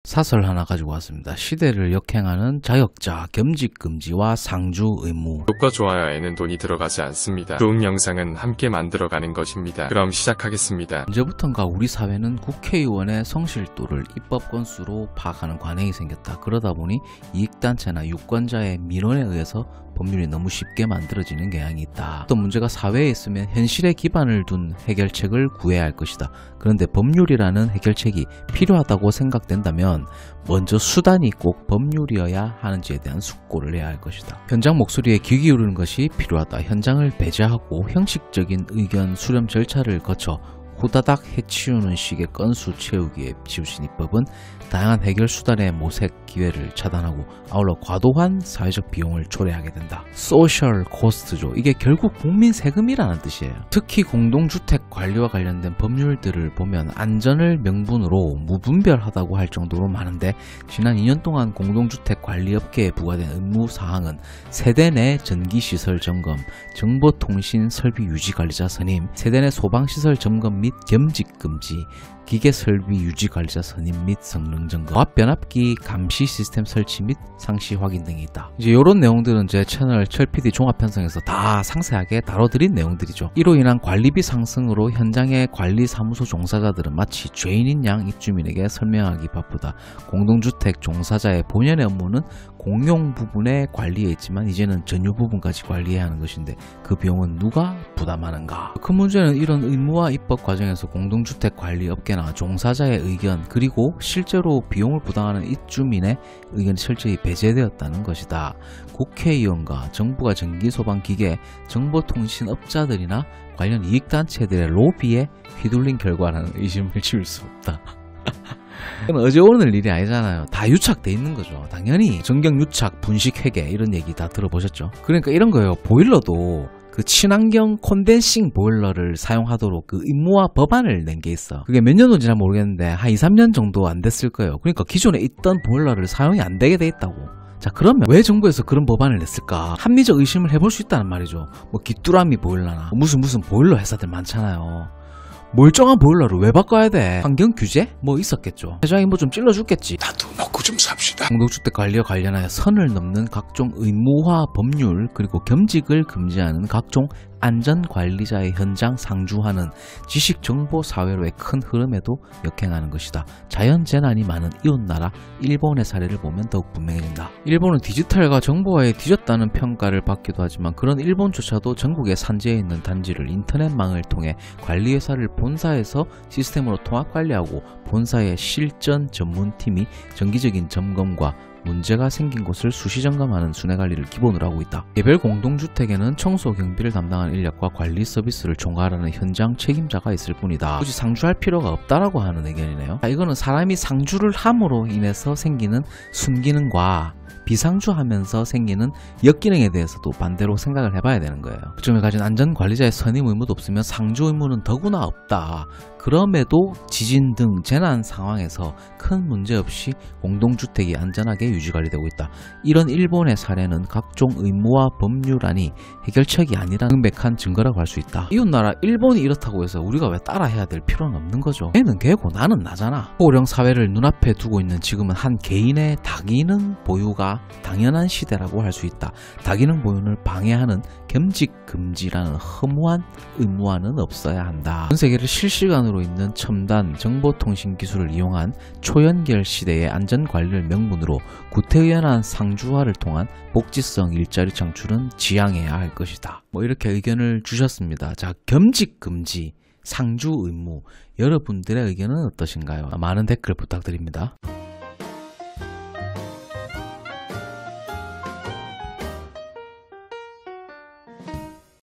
사설 하나 가지고 왔습니다. 시대를 역행하는 자격자 겸직 금지와 상주 의무. 구독과 좋아요에는 돈이 들어가지 않습니다. 좋은 영상은 함께 만들어가는 것입니다. 그럼 시작하겠습니다. 언제부턴가 우리 사회는 국회의원의 성실도를 입법 건수로 파악하는 관행이 생겼다. 그러다 보니 이익단체나 유권자의 민원에 의해서 법률이 너무 쉽게 만들어지는 경향이 있다. 어떤 문제가 사회에 있으면 현실에 기반을 둔 해결책을 구해야 할 것이다. 그런데 법률이라는 해결책이 필요하다고 생각된다면 먼저 수단이 꼭 법률이어야 하는지에 대한 숙고를 해야 할 것이다. 현장 목소리에 귀 기울이는 것이 필요하다. 현장을 배제하고 형식적인 의견 수렴 절차를 거쳐 후다닥 해치우는 식의 건수 채우기에 치우친 입법은 다양한 해결 수단의 모색 기회를 차단하고 아울러 과도한 사회적 비용을 초래하게 된다. 소셜 코스트죠. 이게 결국 국민 세금이라는 뜻이에요. 특히 공동주택 관리와 관련된 법률들을 보면 안전을 명분으로 무분별하다고 할 정도로 많은데 지난 2년 동안 공동주택 관리업계에 부과된 의무사항은 세대 내 전기시설 점검, 정보통신 설비 유지관리자 선임, 세대 내 소방시설 점검 및 겸직 금지, 기계 설비 유지 관리자 선임 및 성능 점검, 화학 변압기 감시 시스템 설치 및 상시 확인 등이 있다. 이제 이런 내용들은 제 채널 철PD 종합편성에서 다 상세하게 다뤄드린 내용들이죠. 이로 인한 관리비 상승으로 현장의 관리사무소 종사자들은 마치 죄인인 양 입주민에게 설명하기 바쁘다. 공동주택 종사자의 본연의 업무는 공용 부분의 관리에 있지만 이제는 전유 부분까지 관리해야 하는 것인데 그 비용은 누가 부담하는가? 그 문제는 이런 의무화 입법 과정에서 공동주택 관리 업계나 종사자의 의견 그리고 실제로 비용을 부담하는 입주민의 의견이 철저히 배제되었다는 것이다. 국회의원과 정부가 전기소방기계, 정보통신업자들이나 관련 이익단체들의 로비에 휘둘린 결과라는 의심을 지울 수 없다. 어제 오늘 일이 아니잖아요. 다 유착돼 있는 거죠. 당연히 전경 유착, 분식 회계 이런 얘기 다 들어보셨죠? 그러니까 이런 거예요. 보일러도 그 친환경 콘덴싱 보일러를 사용하도록 그 의무화 법안을 낸 게 있어. 그게 몇 년도인지 잘 모르겠는데 한 2, 3년 정도 안 됐을 거예요. 그러니까 기존에 있던 보일러를 사용이 안 되게 돼 있다고. 자, 그러면 왜 정부에서 그런 법안을 냈을까? 합리적 의심을 해볼 수 있다는 말이죠. 뭐 귀뚜라미 보일러나 무슨 보일러 회사들 많잖아요. 멀쩡한 보일러를 왜 바꿔야 돼? 환경 규제? 뭐 있었겠죠. 회장이 뭐 좀 찔러줬겠지. 나도 먹고 좀 삽시다. 공동주택 관리와 관련하여 선을 넘는 각종 의무화 법률 그리고 겸직을 금지하는 각종 안전관리자의 현장 상주하는 지식정보사회로의 큰 흐름에도 역행하는 것이다. 자연재난이 많은 이웃나라 일본의 사례를 보면 더욱 분명해진다. 일본은 디지털과 정보화에 뒤졌다는 평가를 받기도 하지만 그런 일본조차도 전국의 산지에 있는 단지를 인터넷망을 통해 관리회사를 본사에서 시스템으로 통합관리하고 본사의 실전 전문팀이 정기적인 점검과 문제가 생긴 곳을 수시점검하는 순회관리를 기본으로 하고 있다. 개별 공동주택에는 청소 경비를 담당하는 인력과 관리 서비스를 총괄하는 현장 책임자가 있을 뿐이다. 굳이 상주할 필요가 없다라고 하는 의견이네요. 이거는 사람이 상주를 함으로 인해서 생기는 순기능과 비상주하면서 생기는 역기능에 대해서도 반대로 생각을 해봐야 되는 거예요. 그 점에 가진 안전관리자의 선임 의무도 없으면 상주 의무는 더구나 없다. 그럼에도 지진 등 재난 상황에서 큰 문제 없이 공동주택이 안전하게 유지관리되고 있다. 이런 일본의 사례는 각종 의무화 법률안이 해결책이 아니라는 명백한 증거라고 할 수 있다. 이웃나라 일본이 이렇다고 해서 우리가 왜 따라해야 될 필요는 없는 거죠. 걔는 걔고 나는 나잖아. 고령 사회를 눈앞에 두고 있는 지금은 한 개인의 다기능 보유가 당연한 시대라고 할 수 있다. 다기능 보유를 방해하는 겸직 금지라는 허무한 의무화는 없어야 한다. 전 세계를 실시간으로 있는 첨단 정보통신 기술을 이용한 초연결 시대의 안전관리를 명분으로 구태의연한 상주화를 통한 복지성 일자리 창출은 지양해야 할 것이다. 뭐 이렇게 의견을 주셨습니다. 자, 겸직 금지, 상주 의무, 여러분들의 의견은 어떠신가요? 많은 댓글 부탁드립니다.